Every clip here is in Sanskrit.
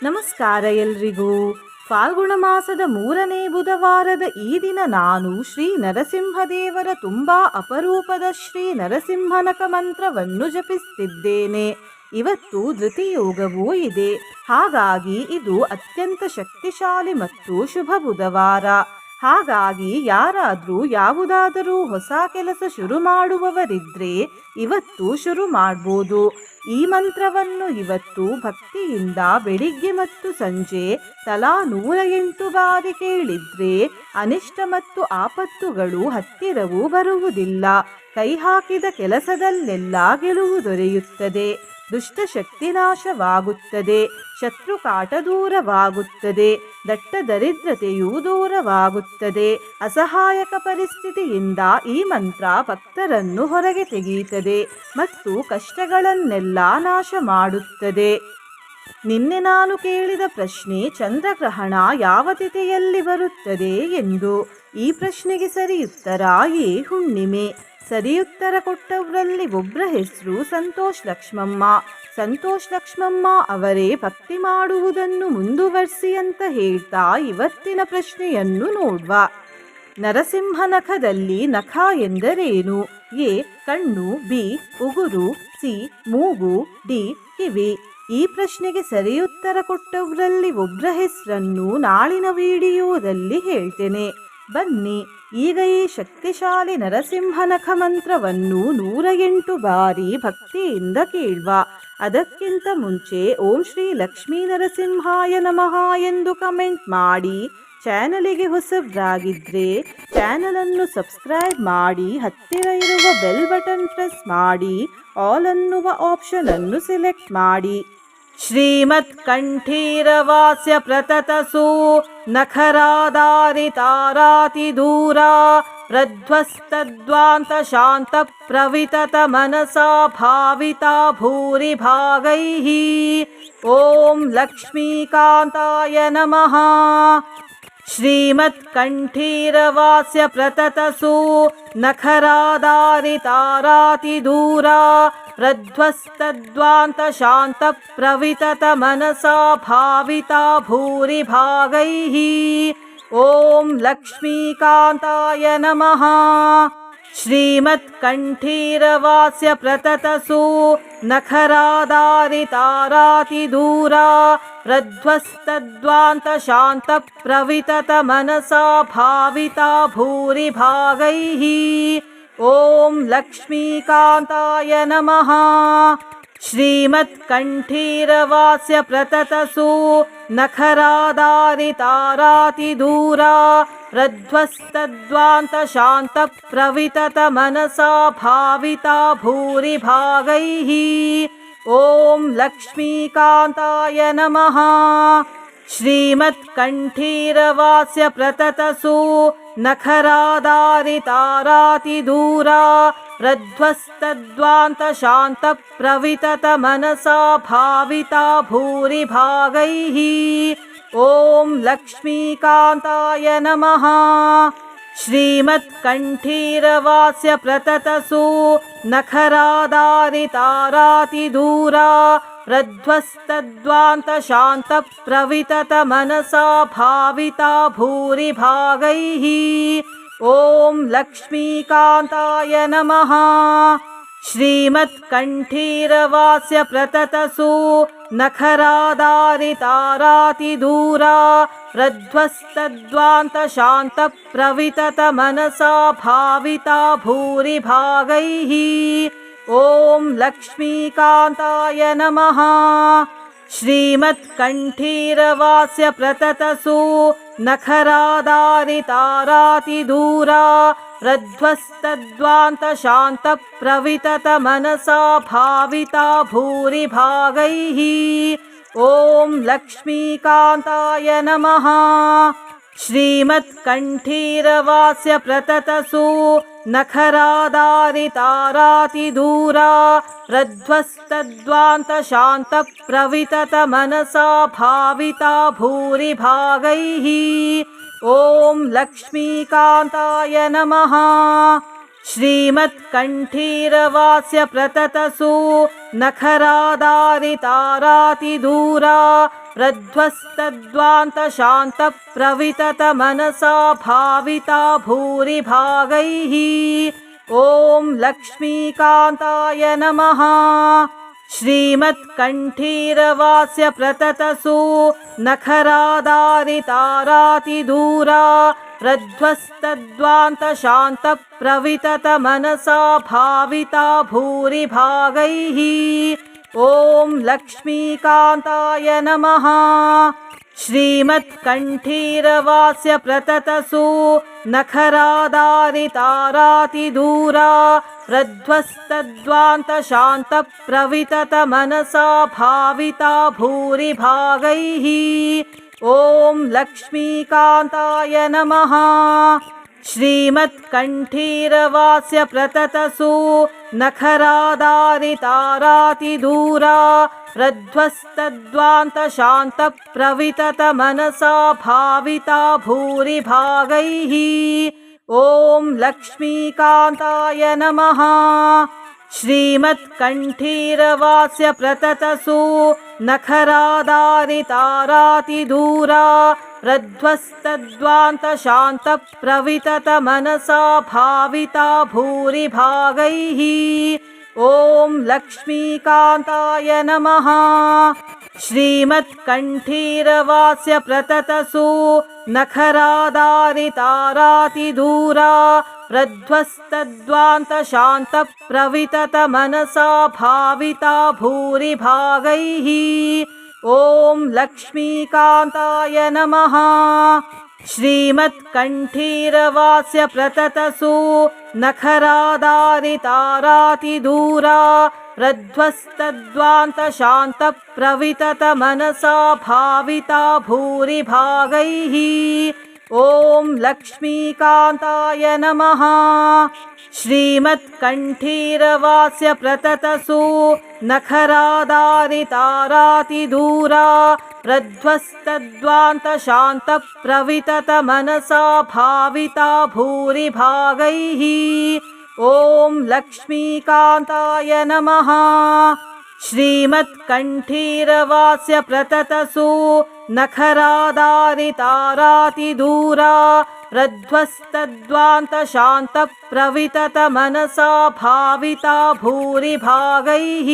ನಮಸ್ಕಾರ ಎಲ್ರಿಗೂ. ಫಾಲ್ಗುಣ ಮಾಸದ 3ನೇ ಬುಧವಾರದ ಈ ದಿನ ನಾನು ಶ್ರೀ ನರಸಿಂಹದೇವರ ತುಂಬಾ ಅಪರೂಪದ ಶ್ರೀ ನರಸಿಂಹನಕ ಮಂತ್ರವನ್ನು ಜಪಿಸುತ್ತಿದ್ದೇನೆ. ಇವತ್ತು ಧೃತಿಯೋಗವೂ ಇದೆ. ಹಾಗಾಗಿ ಇದು ಅತ್ಯಂತ ಶಕ್ತಿಶಾಲಿ ಮತ್ತು ಶುಭ ಬುಧವಾರ. ಹಾಗಾಗಿ ಯಾರಾದರೂ ಯಾವುದಾದರೂ ಹೊಸ ಕೆಲಸ ಶುರು ಮಾಡುವವರಿದ್ರೆ ಇವತ್ತು ಶುರು ಮಾಡ್ಬೋದು. ಈ ಮಂತ್ರವನ್ನು ಇವತ್ತು ಭಕ್ತಿಯಿಂದ ಬೆಳಿಗ್ಗೆ ಮತ್ತು ಸಂಜೆ ತಲಾ 108 ಬಾರಿ ಕೇಳಿದ್ರೆ ಅನಿಷ್ಟ ಮತ್ತು ಆಪತ್ತುಗಳು ಹತ್ತಿರವೂ ಬರುವುದಿಲ್ಲ. ಕೈ ಹಾಕಿದ ಕೆಲಸದಲ್ಲೆಲ್ಲ ಗೆಲುವು ದೊರೆಯುತ್ತದೆ. ದುಷ್ಟಶಕ್ತಿ ನಾಶವಾಗುತ್ತದೆ. ಶತ್ರುಕಾಟ ದೂರವಾಗುತ್ತದೆ. ದಟ್ಟ ದರಿದ್ರತೆಯೂ ದೂರವಾಗುತ್ತದೆ. ಅಸಹಾಯಕ ಪರಿಸ್ಥಿತಿಯಿಂದ ಈ ಮಂತ್ರ ಭಕ್ತರನ್ನು ಹೊರಗೆ ತೆಗೆಯುತ್ತದೆ ಮತ್ತು ಕಷ್ಟಗಳನ್ನೆಲ್ಲ ನಾಶ ಮಾಡುತ್ತದೆ. ನಿನ್ನೆ ನಾನು ಕೇಳಿದ ಪ್ರಶ್ನೆ, ಚಂದ್ರಗ್ರಹಣ ಯಾವ ತಿಥಿಯಲ್ಲಿ ಬರುತ್ತದೆ ಎಂದು. ಈ ಪ್ರಶ್ನೆಗೆ ಸರಿಯುತ್ತರ ಎ ಹುಣ್ಣಿಮೆ. ಸರಿಯುತ್ತರ ಕೊಟ್ಟವರಲ್ಲಿ ಒಬ್ಬರ ಹೆಸರು ಸಂತೋಷ್ ಲಕ್ಷ್ಮಮ್ಮ. ಸಂತೋಷ್ ಲಕ್ಷ್ಮಮ್ಮ ಅವರೇ ಭಕ್ತಿ ಮಾಡುವುದನ್ನು ಮುಂದುವರಿಸಿ ಅಂತ ಹೇಳ್ತಾ ಇವತ್ತಿನ ಪ್ರಶ್ನೆಯನ್ನು ನೋಡುವ. ನರಸಿಂಹನಖದಲ್ಲಿ ನಖ ಎಂದರೇನು? ಎ ಕಣ್ಣು, ಬಿ ಉಗುರು, ಸಿ ಮೂಗು, ಡಿ ಕಿವಿ. ಈ ಪ್ರಶ್ನೆಗೆ ಸರಿಯುತ್ತರ ಕೊಟ್ಟವರಲ್ಲಿ ಒಬ್ಬರ ಹೆಸರನ್ನು ನಾಳಿನ ವಿಡಿಯೋದಲ್ಲಿ ಹೇಳ್ತೇನೆ. ಬನ್ನಿ ಈಗ ಈ ಶಕ್ತಿಶಾಲಿ ನರಸಿಂಹನಖ ಮಂತ್ರವನ್ನು 108 ಬಾರಿ ಭಕ್ತಿಯಿಂದ ಕೇಳುವ. ಅದಕ್ಕಿಂತ ಮುಂಚೆ ಓಂ ಶ್ರೀ ಲಕ್ಷ್ಮೀ ನರಸಿಂಹಾಯ ನಮಃ ಎಂದು ಕಮೆಂಟ್ ಮಾಡಿ. ಚಾನಲಿಗೆ ಹೊಸಬ್ರಾಗಿದ್ದರೆ ಚಾನಲನ್ನು ಸಬ್ಸ್ಕ್ರೈಬ್ ಮಾಡಿ, ಹತ್ತಿರ ಇರುವ ಬೆಲ್ ಬಟನ್ ಪ್ರೆಸ್ ಮಾಡಿ, ಆಲ್ ಅನ್ನುವ ಆಪ್ಷನ್ ಅನ್ನು ಸೆಲೆಕ್ಟ್ ಮಾಡಿ. ಶ್ರೀಮತ್ ಕಂಠೀರವಾಸ್ಯ ಪ್ರತತಸು ನಖರಾಧಾರಿತಾರಾತಿ ದೂರ ಪ್ರಧ್ವಸ್ತದ್ವಾಂತ ಶಾಂತ ಪ್ರವಿತತ ಮನಸಾ ಭಾವಿತಾ ಭೂರಿ ಭಾಗೈಃ. ಓಂ ಲಕ್ಷ್ಮೀಕಾಂತಾಯ ನಮಃ. ಶ್ರೀಮತ್ ಕಂಠೀರವಾಸ್ಯ ಪ್ರತತಸು ನಖರಾಧಾರಿತಾರಾತಿ ದೂರ ಪ್ರಧ್ವಸ್ತದ್ವಾಂತ ಶಾಂತ ಪ್ರವಿತತ ಮನಸಾ ಭಾವಿತಾ ಭೂರಿ ಭಾಗೈಃ. ಓಂ ಲಕ್ಷ್ಮೀಕಾಂತಾಯ ನಮಃ. ಶ್ರೀಮತ್ ಕಂಠೀರವಾಸ್ಯ ಪ್ರತತಸು ನಖರಾಧಾರಿತಾರಾತಿ ದೂರ ಪ್ರಧ್ವಸ್ತದ್ವಾಂತ ಶಾಂತ ಪ್ರವಿತತ ಮನಸಾ ಭಾವಿತಾ ಭೂರಿ ಭಾಗೈಃ. ಓಂ ಲಕ್ಷ್ಮೀಕಾಂತಾಯ ನಮಃ. ಶ್ರೀಮತ್ ಕಂಠೀರವಾಸ್ಯ ಪ್ರತತಸು ನಖರಾಧಾರಿತಾರಾತಿ ದೂರ ಪ್ರಧ್ವಸ್ತದ್ವಾಂತ ಶಾಂತ ಪ್ರವಿತತ ಮನಸಾ ಭಾವಿತಾ ಭೂರಿ ಭಾಗೈಃ. ಓಂ ಲಕ್ಷ್ಮೀಕಾಂತಾಯ ನಮಃ. ಶ್ರೀಮತ್ ಕಂಠೀರವಾಸ್ಯ ಪ್ರತತಸು ನಖರಾಧಾರಿತಾರಾತಿ ದೂರ ಪ್ರಧ್ವಸ್ತದ್ವಾಂತ ಶಾಂತ ಪ್ರವಿತತ ಮನಸಾ ಭಾವಿತಾ ಭೂರಿ ಭಾಗೈಃ. ಓಂ ಲಕ್ಷ್ಮೀಕಾಂತಾಯ ನಮಃ. ಶ್ರೀಮತ್ ಕಂಠೀರವಾಸ್ಯ ಪ್ರತತಸು ನಖರಾಧಾರಿತಾರಾತಿ ದೂರ ಪ್ರಧ್ವಸ್ತದ್ವಾಂತ ಶಾಂತ ಪ್ರವಿತತ ಮನಸಾ ಭಾವಿತಾ ಭೂರಿ ಭಾಗೈಃ. ಓಂ ಲಕ್ಷ್ಮೀಕಾಂತಾಯ ನಮಃ. ಶ್ರೀಮತ್ ಕಂಠೀರವಾಸ್ಯ ಪ್ರತತಸು ನಖರಾಧಾರಿತಾರಾತಿ ದೂರ ಪ್ರಧ್ವಸ್ತದ್ವಾಂತ ಶಾಂತ ಪ್ರವಿತತ ಮನಸಾ ಭಾವಿತಾ ಭೂರಿ ಭಾಗೈಃ. ಓಂ ಲಕ್ಷ್ಮೀಕಾಂತಾಯ ನಮಃ. ಶ್ರೀಮತ್ ಕಂಠೀರವಾಸ್ಯ ಪ್ರತತಸು ನಖರಾಧಾರಿತಾರಾತಿ ದೂರ ಪ್ರಧ್ವಸ್ತದ್ವಾಂತ ಶಾಂತ ಪ್ರವಿತತ ಮನಸಾ ಭಾವಿತಾ ಭೂರಿ ಭಾಗೈಃ. ಓಂ ಲಕ್ಷ್ಮೀಕಾಂತಾಯ ನಮಃ. ಶ್ರೀಮತ್ ಕಂಠೀರವಾಸ್ಯ ಪ್ರತತಸು ನಖರಾಧಾರಿತಾರಾತಿ ದೂರ ಪ್ರಧ್ವಸ್ತದ್ವಾಂತ ಶಾಂತ ಪ್ರವಿತತ ಮನಸಾ ಭಾವಿತಾ ಭೂರಿ ಭಾಗೈಃ. ಓಂ ಲಕ್ಷ್ಮೀಕಾಂತಾಯ ನಮಃ. ಶ್ರೀಮತ್ ಕಂಠೀರವಾಸ್ಯ ಪ್ರತತಸು ನಖರಾಧಾರಿತಾರಾತಿ ದೂರ प्रध्वस्तद्वान्तशान्तप्रविततमनसा भाविता भूरिभागैः। ॐ लक्ष्मीकान्ताय नमः। श्रीमत्कण्ठीरवास्य प्रततसु नखरादारितारातिदूरा प्रध्वस्तद्वान्तशान्तप्रविततमनसा भाविता भूरिभागैः। ॐ लक्ष्मीकान्ताय नमः। श्रीमत्कण्ठीरवास्य प्रततसु नखरादारितारातिदूरा प्रध्वस्तद्वान्तशान्तप्रविततमनसा भाविता भूरिभागैः। ॐ लक्ष्मीकान्ताय नमः। श्रीमत्कण्ठीरवास्य प्रततसु नखरादारितारातिदूरा प्रध्वस्तद्वान्तशान्तप्रविततमनसा भाविता भूरिभागैः। ॐ लक्ष्मीकान्ताय नमः। श्रीमत्कण्ठीरवास्य प्रततसु नखरादारितारातिदूरा प्रध्वस्तद्वान्तशान्तप्रविततमनसा भाविता भूरिभागैः। ॐ लक्ष्मीकान्ताय नमः। श्रीमत्कण्ठीरवास्य प्रततसु नखरादारितारातिदूरा प्रध्वस्तद्वान्तशान्तप्रविततमनसा भाविता भूरिभागैः। ॐ लक्ष्मीकान्ताय नमः। श्रीमत्कण्ठीरवास्य प्रततसु नखरादारितारातिदूरा प्रध्वस्तद्वान्तशान्तप्रविततमनसा भाविता भूरिभागैः। ॐ लक्ष्मीकान्ताय नमः। श्रीमत्कण्ठीरवास्य प्रततसु नखरादारितारातिदूरा प्रध्वस्तद्वान्तशान्तप्रविततमनसा भाविता भूरिभागैः। ॐ लक्ष्मीकान्ताय नमः। श्रीमत्कण्ठीरवास्य प्रततसु नखरादारितारातिदूरा प्रध्वस्तद्वान्तशान्तप्रविततमनसा भाविता भूरिभागैः।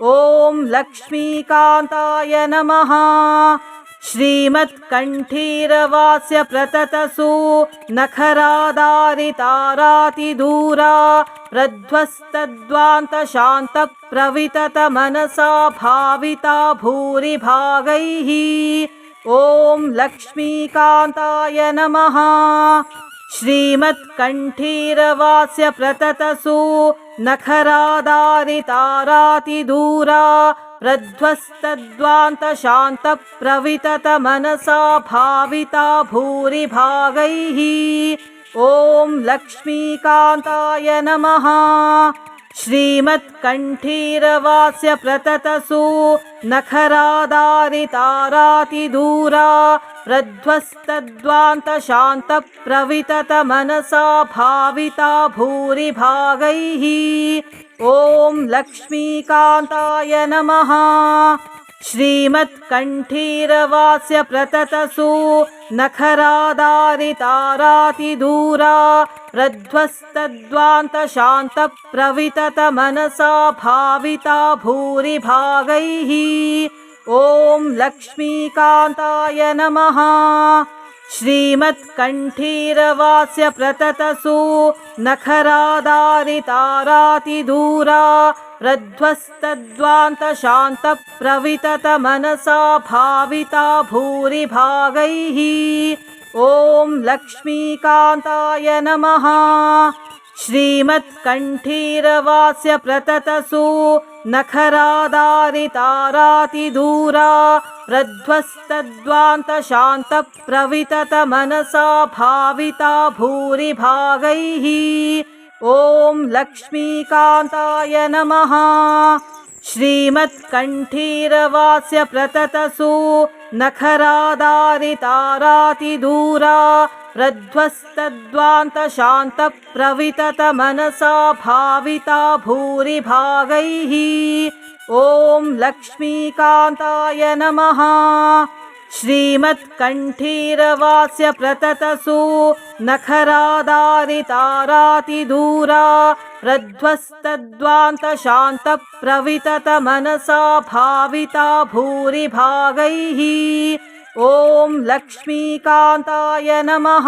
ॐ लक्ष्मीकान्ताय नमः। श्रीमत्कण्ठीरवास्य प्रततसु नखरादारितारातिदूरा प्रध्वस्तद्वान्तशान्तप्रविततमनसा भाविता भूरिभागैः। ॐ लक्ष्मीकान्ताय नमः। श्रीमत्कण्ठीरवास्य प्रततसु नखरादारितारातिदूरा प्रध्वस्तद्वान्तशान्तप्रविततमनसा भाविता भूरिभागैः। ॐ लक्ष्मीकान्ताय नमः। श्रीमत्कण्ठीरवास्य प्रततसु नखरादारितारातिदूरा प्रध्वस्तद्वान्तशान्तप्रविततमनसा भाविता भूरिभागैः। ॐ लक्ष्मीकान्ताय नमः। श्रीमत्कण्ठीरवास्य प्रततसु नखरादारितारातिदूरा प्रध्वस्तद्वान्तशान्तप्रविततमनसा भाविता भूरिभागैः। ॐ लक्ष्मीकान्ताय नमः। श्रीमत्कण्ठीरवास्य प्रततसु नखरादारितारातिदूरा प्रध्वस्तद्वान्तशान्तप्रविततमनसा भाविता भूरिभागैः। ॐ लक्ष्मीकान्ताय नमः। श्रीमत्कण्ठीरवास्य प्रततसु नखरादारितारातिदूरा प्रध्वस्तद्वान्तशान्तप्रविततमनसा भाविता भूरिभागैः। ॐ लक्ष्मीकान्ताय नमः। श्रीमत्कण्ठीरवास्य प्रततसु नखरादारितारातिदूरा प्रध्वस्तद्वान्तशान्तप्रविततमनसा भाविता भूरिभागैः। ॐ लक्ष्मीकान्ताय नमः। श्रीमत्कण्ठीरवास्य प्रततसु नखरादारितारातिदूरा रध्वस्तद्वान्तशान्तप्रविततमनसा भाविता भूरिभागैः। ॐ लक्ष्मीकान्ताय नमः।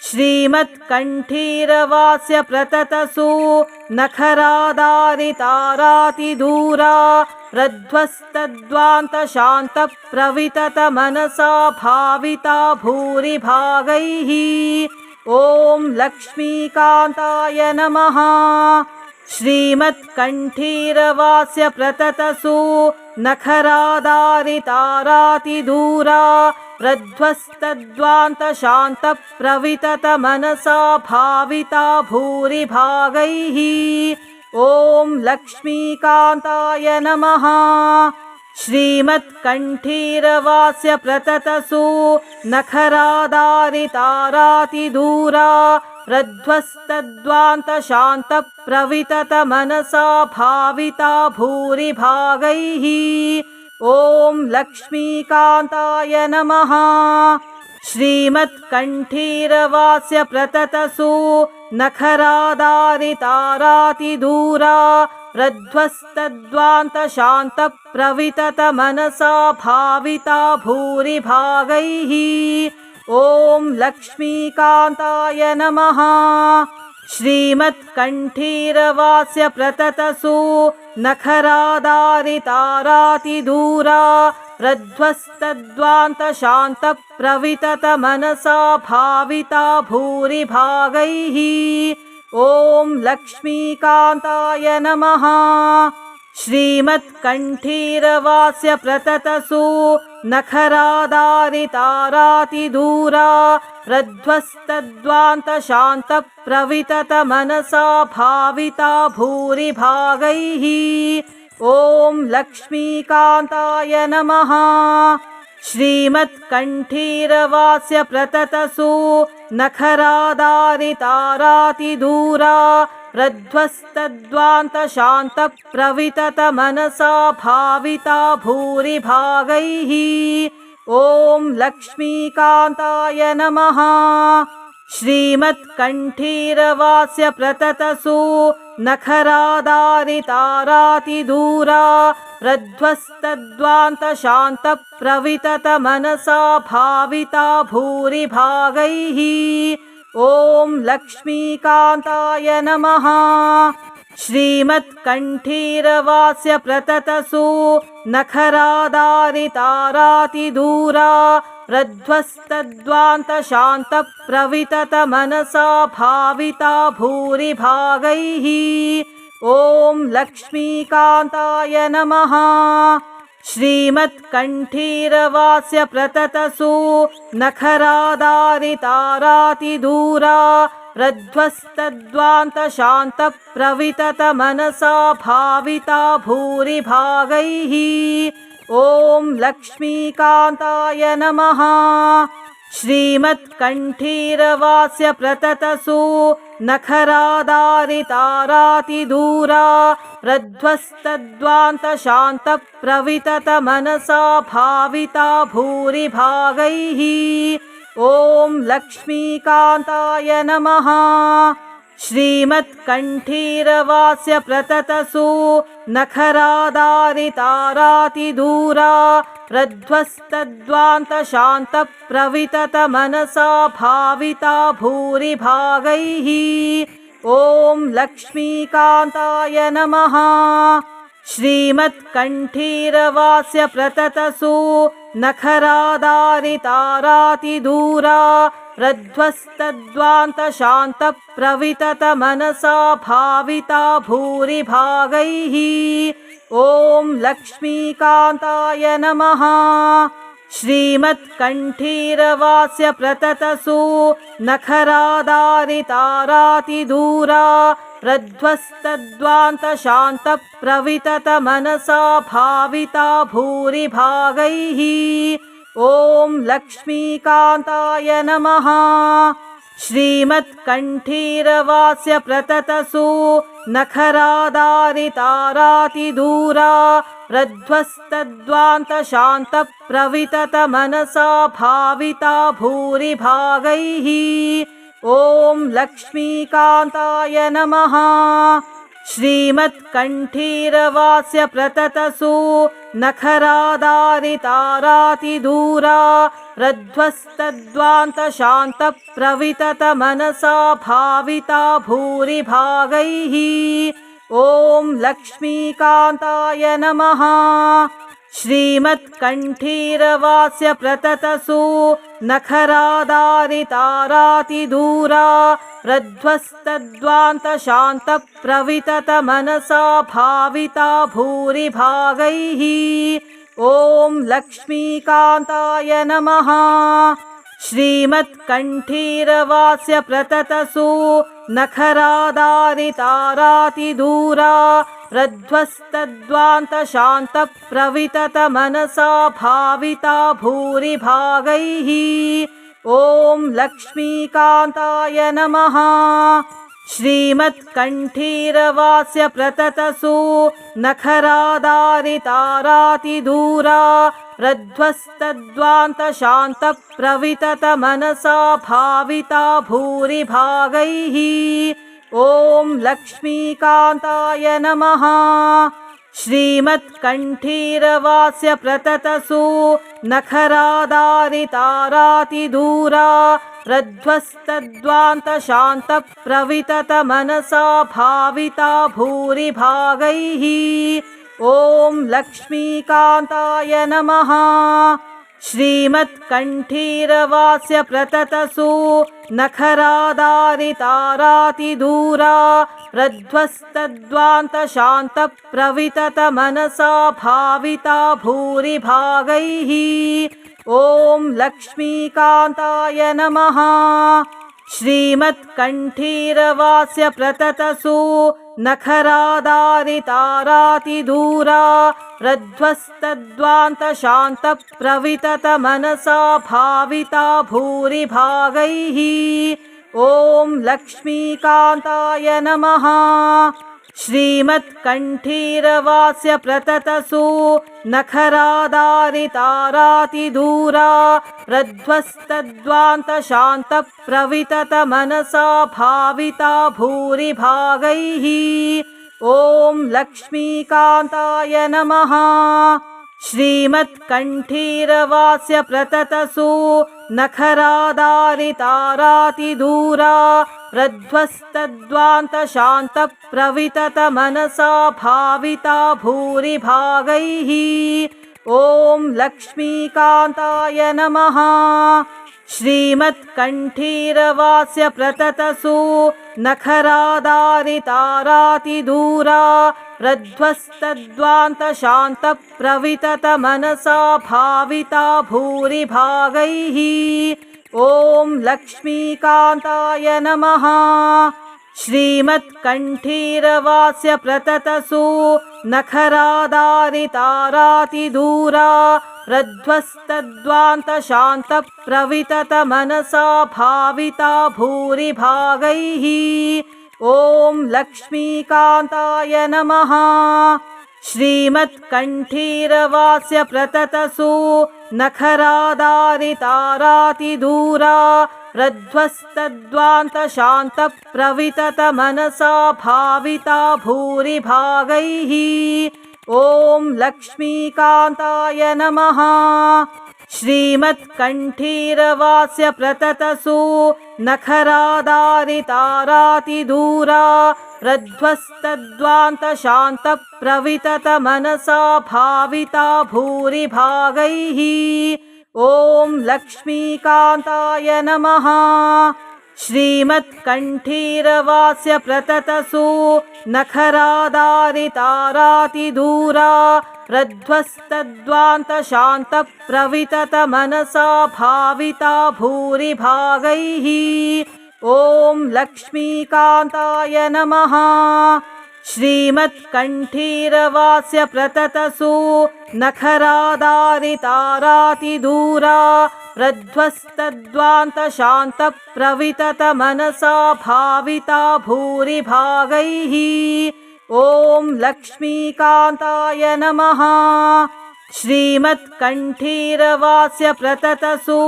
श्रीमत्कण्ठीरवास्य प्रततसु नखरादारितारातिदूरा रध्वस्तद्वान्तशान्तप्रविततमनसा भाविता भूरिभागैः। ॐ लक्ष्मीकान्ताय नमः। श्रीमत्कण्ठीरवास्य प्रततसु नखरादारितारातिदूरा रध्वस्तद्वान्तशान्तप्रविततमनसा भाविता भूरिभागैः। ॐ लक्ष्मीकान्ताय नमः। श्रीमत्कण्ठीरवास्य प्रततसु नखरादारितारातिदूरा रध्वस्तद्वान्तशान्तप्रविततमनसा भाविता भूरिभागैः। ॐ लक्ष्मीकान्ताय नमः। श्रीमत्कण्ठीरवास्य प्रततसु नखरादारितारातिदूरा रध्वस्तद्वान्तशान्तप्रविततमनसा भाविता भूरिभागैः। ॐ लक्ष्मीकान्ताय नमः। श्रीमत्कण्ठीरवास्य प्रततसु नखरादारितारातिदूरा रध्वस्तद्वान्तशान्तप्रविततमनसा भाविता भूरिभागैः। ॐ लक्ष्मीकान्ताय नमः। श्रीमत्कण्ठीरवास्य प्रततसु नखरादारितारातिदूरा रध्वस्तद्वान्तशान्तप्रविततमनसा भाविता भूरिभागैः। ॐ लक्ष्मीकान्ताय नमः। श्रीमत्कण्ठीरवास्य प्रततसु नखरादारितारातिदूरा रध्वस्तद्वान्तशान्तप्रविततमनसा भाविता भूरिभागैः। ॐ लक्ष्मीकान्ताय नमः। श्रीमत्कण्ठीरवास्य प्रततसु नखरादारितारातिदूरा रध्वस्तद्वान्तशान्तप्रविततमनसा भाविता भूरिभागैः। ॐ लक्ष्मीकान्ताय नमः। श्रीमत्कण्ठीरवास्य प्रततसु नखरादारितारातिदूरा रध्वस्तद्वान्तशान्तप्रविततमनसा भाविता भूरिभागैः। ॐ लक्ष्मीकान्ताय नमः। श्रीमत्कण्ठीरवास्य प्रततसु नखरादारितारातिदूरा रध्वस्तद्वान्तशान्तप्रविततमनसा भाविता भूरिभागैः। ॐ लक्ष्मीकान्ताय नमः। श्रीमत्कण्ठीरवास्य प्रततसु नखरादारितारातिदूरा रध्वस्तद्वान्तशान्तप्रविततमनसा भाविता भूरिभागैः। ॐ लक्ष्मीकान्ताय नमः। श्रीमत्कण्ठीरवास्य प्रततसु नखरादारितारातिदूरा रध्वस्तद्वान्तशान्तप्रविततमनसा भाविता भूरिभागैः। ॐ लक्ष्मीकान्ताय नमः। श्रीमत्कण्ठीरवास्य प्रततसु नखरादारितारातिदूरा रध्वस्तद्वान्तशान्तप्रविततमनसा भाविता भूरिभागैः। ॐ लक्ष्मीकान्ताय नमः। श्रीमत्कण्ठीरवास्य प्रततसु नखरादारितारातिदूरा रध्वस्तद्वान्तशान्तप्रविततमनसा भाविता भूरिभागैः। ॐ लक्ष्मीकान्ताय नमः। श्रीमत्कण्ठीरवास्य प्रततसु नखरादारितारातिदूरा रध्वस्तद्वान्तशान्तप्रविततमनसा भाविता भूरिभागैः। ॐ लक्ष्मीकान्ताय नमः। श्रीमत्कण्ठीरवास्य प्रततसु नखरादारितारातिदूरा रध्वस्तद्वान्तशान्तप्रविततमनसा भाविता भूरिभागैः। ॐ लक्ष्मीकान्ताय नमः। श्रीमत्कण्ठीरवास्य प्रततसु नखरादारितारातिदूरा रध्वस्तद्वान्तशान्तप्रविततमनसा भाविता भूरिभागैः। ॐ लक्ष्मीकान्ताय नमः। श्रीमत्कण्ठीरवास्य प्रततसु नखरादारितारातिदूरा रध्वस्तद्वान्तशान्तप्रविततमनसा भाविता भूरिभागैः। ॐ लक्ष्मीकान्ताय नमः। श्रीमत्कण्ठीरवास्य प्रततसु नखरादारितारातिदूरा रध्वस्तद्वान्तशान्तप्रविततमनसा भाविता भूरिभागैः। ॐ लक्ष्मीकान्ताय नमः। श्रीमत्कण्ठीरवास्य प्रततसु नखरादारितारातिदूरा रध्वस्तद्वान्तशान्तप्रविततमनसा भाविता भूरिभागैः। ॐ लक्ष्मीकान्ताय नमः। श्रीमत्कण्ठीरवास्य प्रततसु नखरादारितारातिदूरा रध्वस्तद्वान्तशान्तप्रविततमनसा भाविता भूरिभागैः। ॐ लक्ष्मीकान्ताय नमः। श्रीमत्कण्ठीरवास्य प्रततसु नखरादारितारातिदूरा रध्वस्तद्वान्तशान्तप्रविततमनसा भाविता भूरिभागैः। ॐ लक्ष्मीकान्ताय नमः। श्रीमत्कण्ठीरवास्य प्रततसु नखरादारितारातिदूरा रध्वस्तद्वान्तशान्तप्रविततमनसा भाविता भूरिभागैः। ॐ लक्ष्मीकान्ताय नमः। श्रीमत्कण्ठीरवास्य प्रततसु नखरादारितारातिदूरा रध्वस्तद्वान्तशान्तप्रविततमनसा भाविता भूरिभागैः। ॐ लक्ष्मीकान्ताय नमः। श्रीमत्कण्ठीरवास्य प्रततसु नखरादारितारातिदूरा रध्वस्तद्वान्तशान्तप्रविततमनसा भाविता भूरिभागैः। ॐ लक्ष्मीकान्ताय नमः। श्रीमत्कण्ठीरवास्य प्रततसु नखरादारितारातिदूरा रध्वस्तद्वान्तशान्तप्रविततमनसा भाविता भूरिभागैः। ॐ लक्ष्मीकान्ताय नमः। श्रीमत्कण्ठीरवास्य प्रततसु नखरादारितारातिदूरा रध्वस्तद्वान्तशान्तप्रविततमनसा भाविता भूरिभागैः। ॐ लक्ष्मीकान्ताय नमः। श्रीमत्कण्ठीरवास्य प्रततसु नखरादारितारातिदूरा रध्वस्तद्वान्तशान्तप्रविततमनसा भाविता भूरिभागैः। ॐ लक्ष्मीकान्ताय नमः। श्रीमत्कण्ठीरवास्य प्रततसु नखरादारितारातिदूरा रध्वस्तद्वान्तशान्तप्रविततमनसा भाविता भूरिभागैः। ॐ लक्ष्मीकान्ताय नमः। श्रीमत्कण्ठीरवास्य प्रततसु नखरादारितारातिदूरा प्रध्वस्तद्वान्तशान्तप्रविततमनसा भाविता भूरिभागैः। ॐ लक्ष्मीकान्ताय नमः। श्रीमत्कण्ठीरवास्य प्रततसु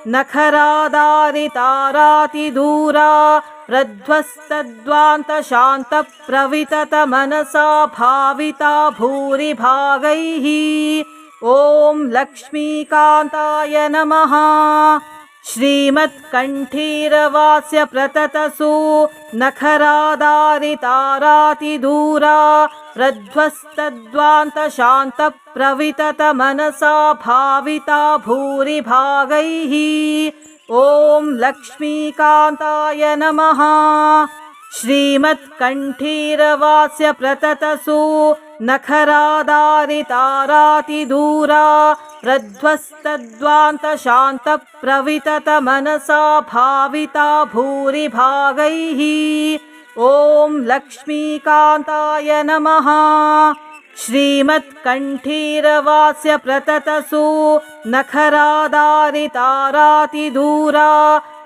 नखरादारितारातिदूरा प्रध्वस्तद्वान्तशान्तप्रविततमनसा भाविता भूरिभागैः। ॐ लक्ष्मीकान्ताय नमः। श्रीमत्कण्ठीरवास्य प्रततसु नखरादारितारातिदूरा प्रध्वस्तद्वान्तशान्तप्रविततमनसा भाविता भूरिभागैः। ॐ लक्ष्मीकान्ताय नमः। श्रीमत्कण्ठीरवास्य प्रततसु नखरादारितारातिदूरा प्रध्वस्तद्वान्तशान्तप्रविततमनसा भाविता भूरिभागैः। ॐ लक्ष्मीकान्ताय नमः। श्रीमत्कण्ठीरवास्य प्रततसु नखरादारितारातिदूरा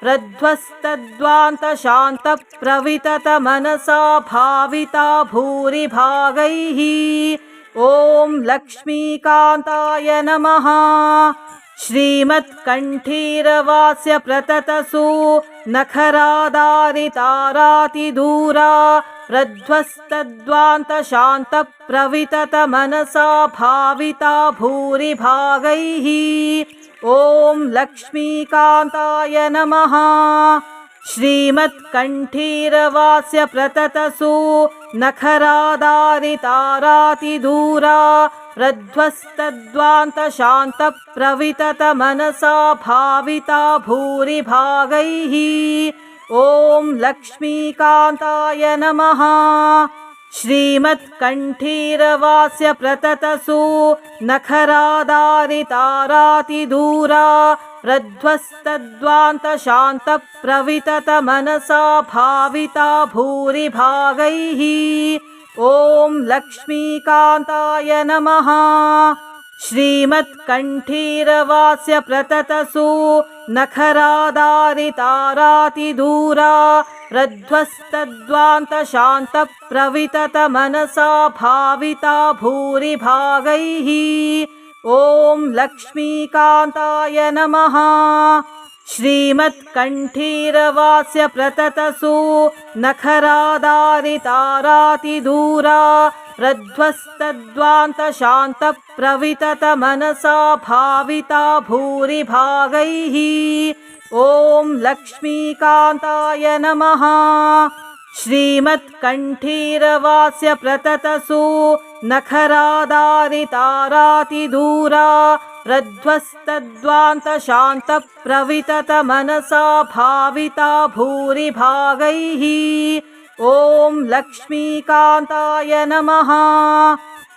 प्रध्वस्तद्वान्तशान्तप्रविततमनसा भाविता भूरिभागैः। ॐ लक्ष्मीकान्ताय नमः। श्रीमत्कण्ठीरवास्य प्रततसु नखरादारितारातिदूरा प्रध्वस्तद्वान्तशान्तप्रविततमनसा भाविता भूरिभागैः। ॐ लक्ष्मीकान्ताय नमः। श्रीमत्कण्ठीरवास्य प्रततसु नखरादारितारातिदूरा प्रध्वस्तद्वान्तशान्तप्रविततमनसा भाविता भूरिभागैः। ॐ लक्ष्मीकान्ताय नमः। श्रीमत्कण्ठीरवास्य प्रततसु नखरादारितारातिदूरा प्रध्वस्तद्वान्तशान्तप्रविततमनसा भाविता भूरिभागैः। ॐ लक्ष्मीकान्ताय नमः। श्रीमत्कण्ठीरवास्य प्रततसु नखरादारितारातिदूरा प्रध्वस्तद्वान्तशान्तप्रविततमनसा भाविता भूरिभागैः। ॐ लक्ष्मीकान्ताय नमः। श्रीमत्कण्ठीरवास्य प्रततसु नखरादारितारातिदूरा प्रध्वस्तद्वान्तशान्तप्रविततमनसा भाविता भूरिभागैः। ॐ लक्ष्मीकान्ताय नमः। श्रीमत्कण्ठीरवास्य प्रततसु नखरादारितारातिदूरा प्रध्वस्तद्वान्तशान्तप्रविततमनसा भाविता भूरिभागैः। ॐ लक्ष्मीकान्ताय नमः।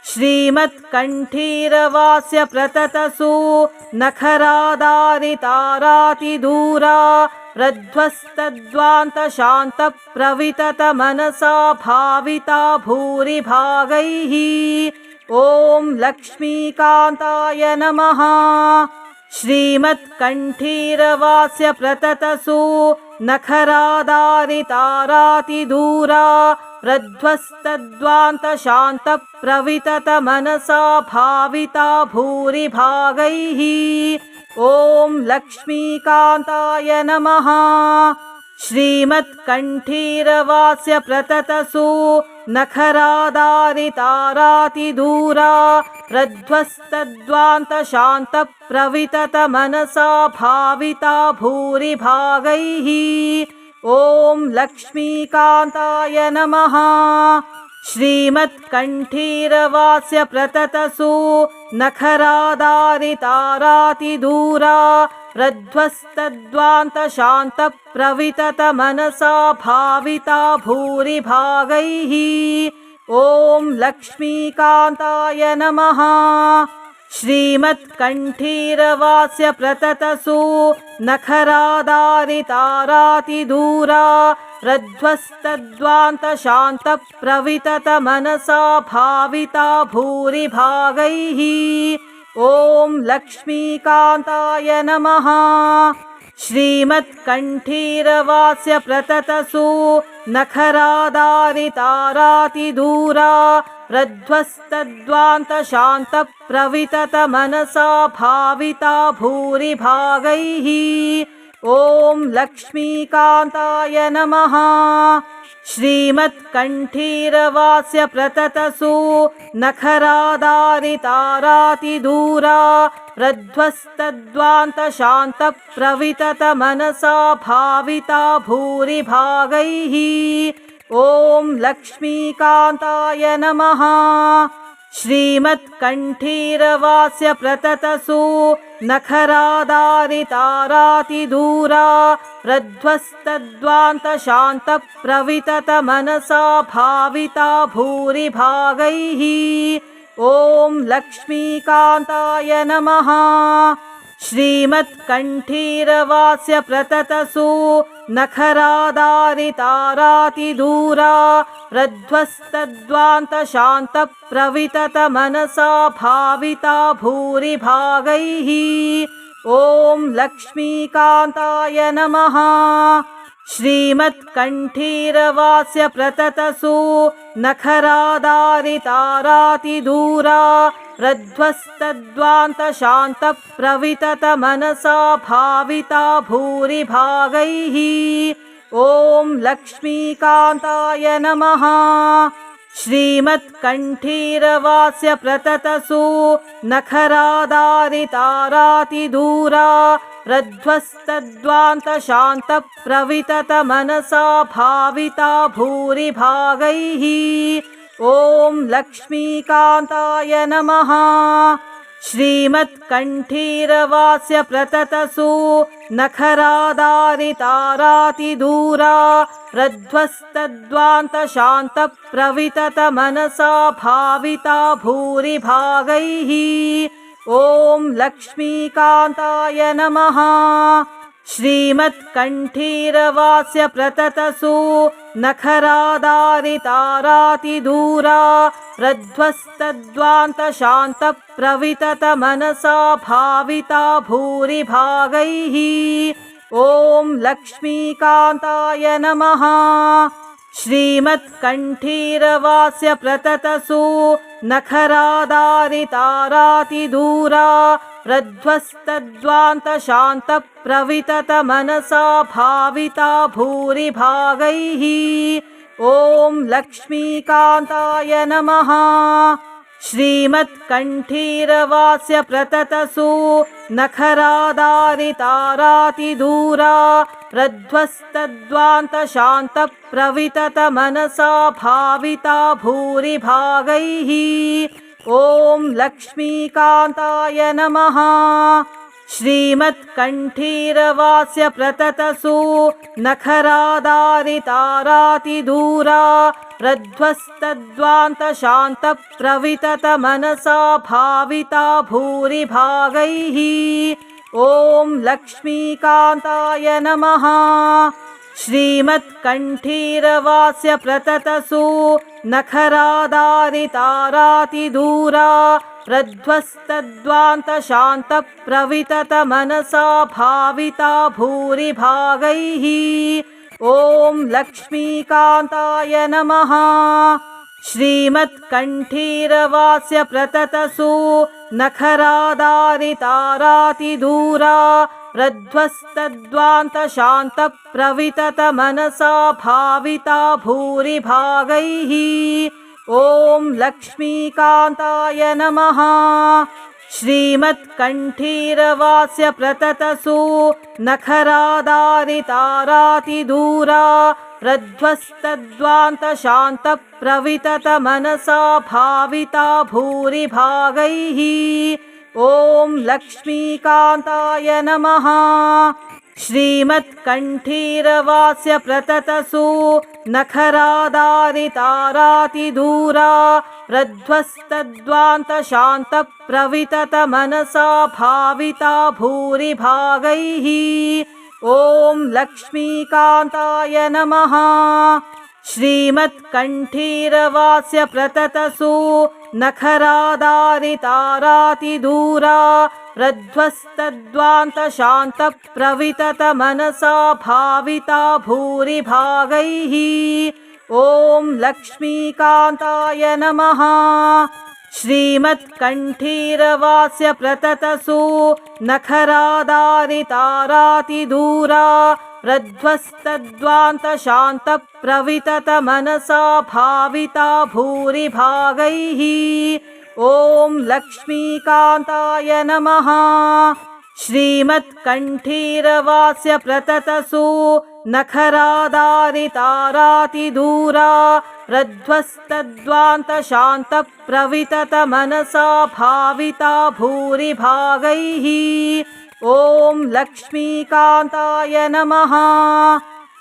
श्रीमत्कण्ठीरवास्य प्रततसु नखरादारितारातिदूरा प्रध्वस्तद्वान्तशान्तप्रविततमनसा भाविता भूरिभागैः। ॐ लक्ष्मीकान्ताय नमः। श्रीमत्कण्ठीरवास्य प्रततसु नखरादारितारातिदूरा प्रध्वस्तद्वान्तशान्तप्रविततमनसा भाविता भूरिभागैः। ॐ लक्ष्मीकान्ताय नमः। श्रीमत्कण्ठीरवास्य प्रततसु नखरादारितारातिदूरा प्रध्वस्तद्वान्तशान्तप्रविततमनसा भाविता भूरिभागैः। ॐ लक्ष्मीकान्ताय नमः। श्रीमत्कण्ठीरवास्य प्रततसु नखरादारितारातिदूरा प्रध्वस्तद्वान्तशान्तप्रविततमनसा भाविता भूरिभागैः। ॐ लक्ष्मीकान्ताय नमः। श्रीमत्कण्ठीरवास्य प्रततसु नखरादारितारातिदूरा प्रध्वस्तद्वान्तशान्तप्रविततमनसा भाविता भूरिभागैः। ॐ लक्ष्मीकान्ताय नमः। श्रीमत्कण्ठीरवास्य प्रततसु नखरादारितारातिदूरा प्रध्वस्तद्वान्तशान्तप्रविततमनसा भाविता भूरिभागैः। ॐ लक्ष्मीकान्ताय नमः। श्रीमत्कण्ठीरवास्य प्रततसु नखरादारितारातिदूरा प्रध्वस्तद्वान्तशान्तप्रविततमनसा भाविता भूरिभागैः। ॐ लक्ष्मीकान्ताय नमः। श्रीमत्कण्ठीरवास्य प्रततसु नखरादारितारातिदूरा प्रध्वस्तद्वान्तशान्तप्रविततमनसा भाविता भूरिभागैः। ॐ लक्ष्मीकान्ताय नमः। श्रीमत्कण्ठीरवास्य प्रततसु नखरादारितारातिदूरा प्रध्वस्तद्वान्तशान्तप्रविततमनसा भाविता भूरिभागैः। ॐ लक्ष्मीकान्ताय नमः। श्रीमत्कण्ठीरवास्य प्रततसु नखरादारितारातिदूरा प्रध्वस्तद्वान्तशान्तप्रविततमनसा भाविता भूरिभागैः। ॐ लक्ष्मीकान्ताय नमः। श्रीमत्कण्ठीरवास्य प्रततसु नखरादारितारातिदूरा प्रध्वस्तद्वान्तशान्तप्रविततमनसा भाविता भूरिभागैः। ॐ लक्ष्मीकान्ताय नमः। श्रीमत्कण्ठीरवास्य प्रततसु नखरादारितारातिदूरा प्रध्वस्तद्वान्तशान्तप्रविततमनसा भाविता भूरिभागैः। ॐ लक्ष्मीकान्ताय नमः। श्रीमत्कण्ठीरवास्य प्रततसु नखरादारितारातिदूरा प्रध्वस्तद्वान्तशान्तप्रविततमनसा भाविता भूरिभागैः। ॐ लक्ष्मीकान्ताय नमः। श्रीमत्कण्ठीरवास्य प्रततसु नखरादारितारातिदूरा प्रध्वस्तद्वान्तशान्तप्रविततमनसा भाविता भूरिभागैः। ॐ लक्ष्मीकान्ताय नमः। श्रीमत्कण्ठीरवास्य प्रततसु नखरादारितारातिदूरा प्रध्वस्तद्वान्तशान्तप्रविततमनसा भाविता भूरिभागैः। ॐ लक्ष्मीकान्ताय नमः। श्रीमत्कण्ठीरवास्य प्रततसु नखरादारितारातिदूरा प्रध्वस्तद्वान्तशान्तप्रविततमनसा भाविता भूरिभागैः। ॐ लक्ष्मीकान्ताय नमः। श्रीमत्कण्ठीरवास्य प्रततसु नखरादारितारातिदूरा प्रध्वस्तद्वान्तशान्तप्रविततमनसा भाविता भूरिभागैः। ॐ लक्ष्मीकान्ताय नमः। श्रीमत्कण्ठीरवास्य प्रततसु नखरादारितारातिदूरा प्रध्वस्तद्वान्तशान्तप्रविततमनसा भाविता भूरिभागैः। ॐ लक्ष्मीकान्ताय नमः। श्रीमत्कण्ठीरवास्य प्रततसु नखरादारितारातिदूरा प्रध्वस्तद्वान्तशान्तप्रविततमनसा भाविता भूरिभागैः। ॐ लक्ष्मीकान्ताय नमः। श्रीमत्कण्ठीरवास्य प्रततसु नखरादारितारातिदूरा प्रध्वस्तद्वान्तशान्तप्रविततमनसा भाविता भूरिभागैः। ॐ लक्ष्मीकान्ताय नमः। श्रीमत्कण्ठीरवास्य प्रततसु नखरादारितारातिदूरा रध्वस्तद्वान्तशान्तप्रविततमनसा भाविता भूरिभागैः। ॐ लक्ष्मीकान्ताय नमः। श्रीमत्कण्ठीरवास्य प्रततसु नखरादारितारातिदूरा रध्वस्तद्वान्तशान्तप्रविततमनसा भाविता भूरिभागैः। ॐ लक्ष्मीकान्ताय नमः। श्रीमत्कण्ठीरवास्य प्रततसु नखरादारितारातिदूरा रध्वस्तद्वान्तशान्तप्रविततमनसा भाविता भूरिभागैः। ॐ लक्ष्मीकान्ताय नमः।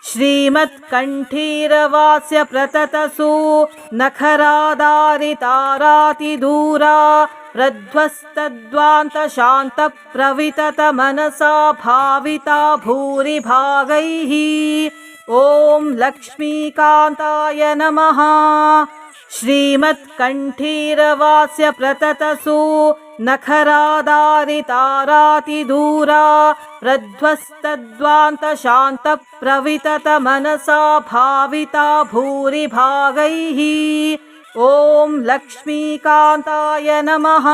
श्रीमत्कण्ठीरवास्य प्रततसु नखरादारितारातिदूरा रध्वस्तद्वान्तशान्तप्रविततमनसा भाविता भूरिभागैः। ॐ लक्ष्मीकान्ताय नमः। श्रीमत्कण्ठीरवास्य प्रततसु नखरादारितारातिदूरा रध्वस्तद्वान्तशान्तप्रविततमनसा भाविता भूरिभागैः। ॐ लक्ष्मीकान्ताय नमः।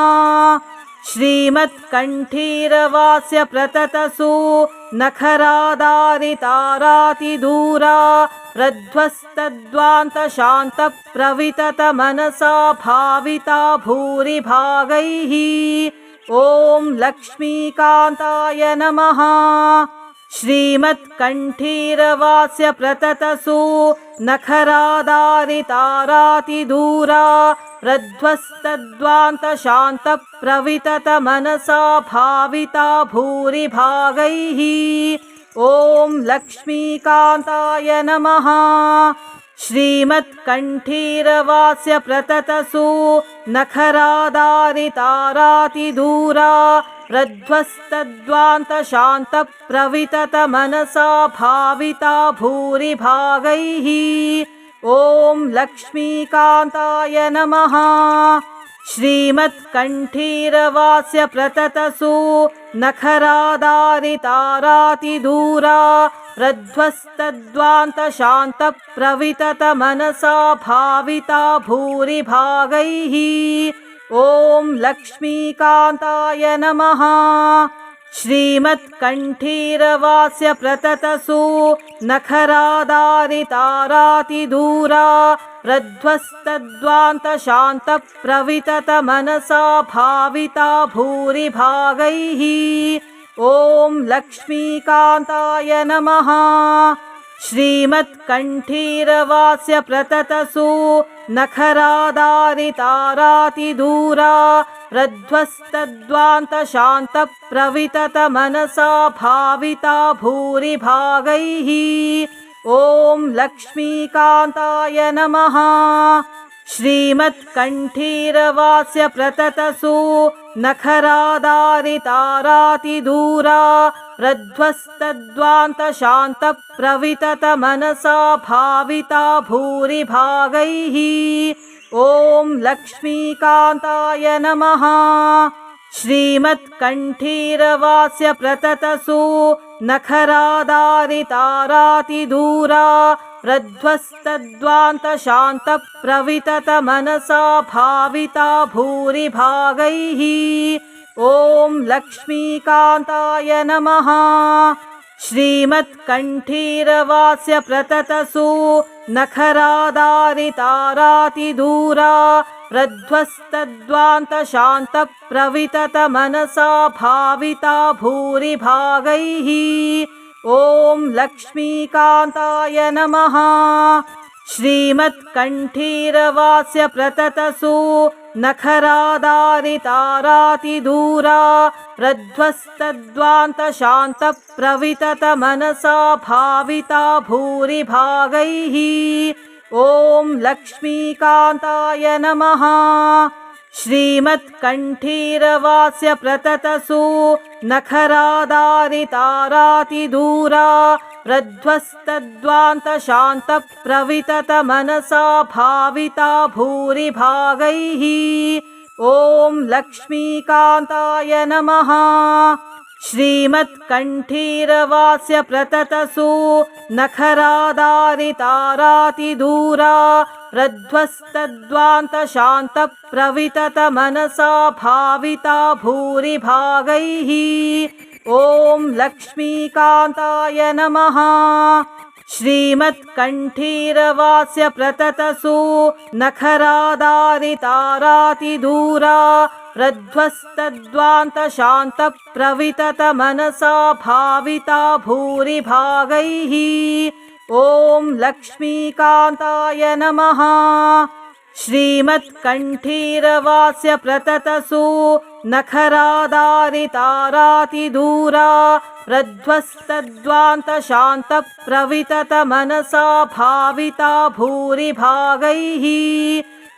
श्रीमत्कण्ठीरवास्य प्रततसु नखरादारितारातिदूरा रध्वस्तद्वान्तशान्तप्रविततमनसा भाविता भूरिभागैः। ॐ लक्ष्मीकान्ताय नमः। श्रीमत्कण्ठीरवास्य प्रततसु नखरादारितारातिदूरा रध्वस्तद्वान्तशान्तप्रविततमनसा भाविता भूरिभागैः। ॐ लक्ष्मीकान्ताय नमः। श्रीमत्कण्ठीरवास्य प्रततसु नखरादारितारातिदूरा रध्वस्तद्वान्तशान्तप्रविततमनसा भाविता भूरिभागैः। ॐ लक्ष्मीकान्ताय नमः। श्रीमत्कण्ठीरवास्य प्रततसु नखरादारितारातिदूरा रध्वस्तद्वान्तशान्तप्रविततमनसा भाविता भूरिभागैः। ॐ लक्ष्मीकान्ताय नमः। श्रीमत्कण्ठीरवास्य प्रततसु नखरादारितारातिदूरा रध्वस्तद्वान्तशान्तप्रविततमनसा भाविता भूरिभागैः। ॐ लक्ष्मीकान्ताय नमः। श्रीमत्कण्ठीरवास्य प्रततसु नखरादारितारातिदूरा रध्वस्तद्वान्तशान्तप्रविततमनसा भाविता भूरिभागैः। ॐ लक्ष्मीकान्ताय नमः। श्रीमत्कण्ठीरवास्य प्रततसु नखरादारितारातिदूरा रध्वस्तद्वान्तशान्तप्रविततमनसा भाविता भूरिभागैः। ॐ लक्ष्मीकान्ताय नमः। श्रीमत्कण्ठीरवास्य प्रततसु नखरादारितारातिदूरा रध्वस्तद्वान्तशान्तप्रविततमनसा भाविता भूरिभागैः। ॐ लक्ष्मीकान्ताय नमः। श्रीमत्कण्ठीरवास्य प्रततसु नखरादारितारातिदूरा रध्वस्तद्वान्तशान्तप्रविततमनसा भाविता भूरिभागैः। ॐ लक्ष्मीकान्ताय नमः। श्रीमत्कण्ठीरवास्य प्रततसु नखरादारितारातिदूरा रध्वस्तद्वान्तशान्तप्रविततमनसा भाविता भूरिभागैः। ॐ लक्ष्मीकान्ताय नमः। श्रीमत्कण्ठीरवास्य प्रततसु नखरादारितारातिदूरा प्रध्वस्तद्वान्तशान्तप्रविततमनसा भाविता भूरिभागैः। ॐ लक्ष्मीकान्ताय नमः। श्रीमत्कण्ठीरवास्य प्रततसु नखरादारितारातिदूरा प्रध्वस्तद्वान्तशान्तप्रविततमनसा भाविता भूरिभागैः। ॐ लक्ष्मीकान्ताय नमः। श्रीमत्कण्ठीरवास्य प्रततसु नखरादारितारातिदूरा प्रध्वस्तद्वान्तशान्तप्रविततमनसा भाविता भूरिभागैः। ॐ लक्ष्मीकान्ताय नमः। श्रीमत्कण्ठीरवास्य प्रततसु नखरादारितारातिदूरा प्रध्वस्तद्वान्तशान्तप्रविततमनसा भाविता भूरिभागैः।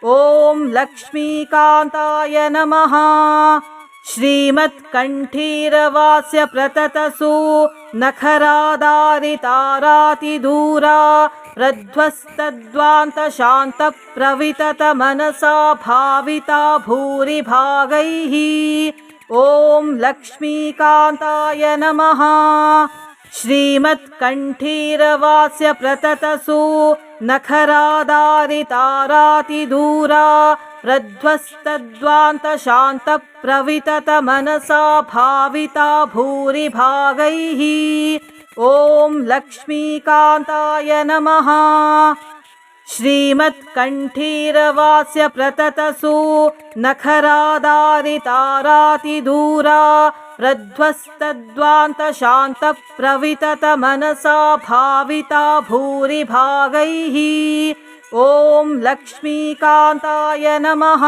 ॐ लक्ष्मीकान्ताय नमः। श्रीमत्कण्ठीरवास्य प्रततसु नखरादारितारातिदूरा प्रध्वस्तद्वान्तशान्तप्रविततमनसा भाविता भूरिभागैः। ॐ लक्ष्मीकान्ताय नमः। श्रीमत्कण्ठीरवास्य प्रततसु नखरादारितारातिदूरा प्रध्वस्तद्वान्तशान्तप्रविततमनसा भाविता भूरिभागैः। ॐ लक्ष्मीकान्ताय नमः। श्रीमत्कण्ठीरवास्य प्रततसु नखरादारितारातिदूरा प्रध्वस्तद्वान्तशान्तप्रविततमनसा भाविता भूरिभागैः। ॐ लक्ष्मीकान्ताय नमः।